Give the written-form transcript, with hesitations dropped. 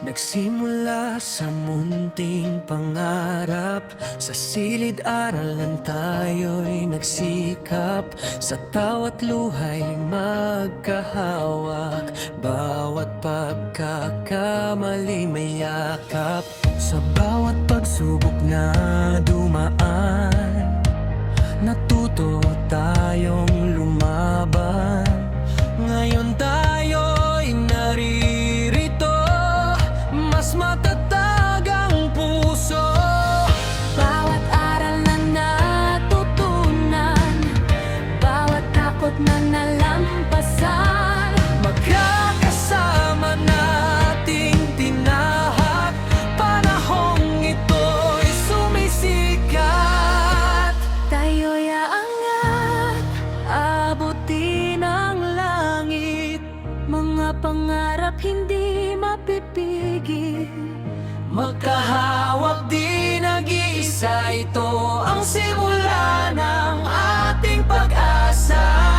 Nagsimula sa munting pangarap, sa silid-aralan tayo'y nagsikap. Sa tawa't luhay magkahawak, bawat pagkakamali may yakap. Sa bawat pagsubok na dumaan, natuto tayong lumaban. Ngayon tayo'y naririto, mas matatag ang puso. Bawat aral na natutunan, bawat takot na nalampasan, Magkakasama nating tinahak, panahong ito'y sumisikat. tayo'y aangat, abutin ang langit. Mga pangarap hindi mapipigil. Magkahawak di nag-iisa, ito ang simula ng ating pag-asa.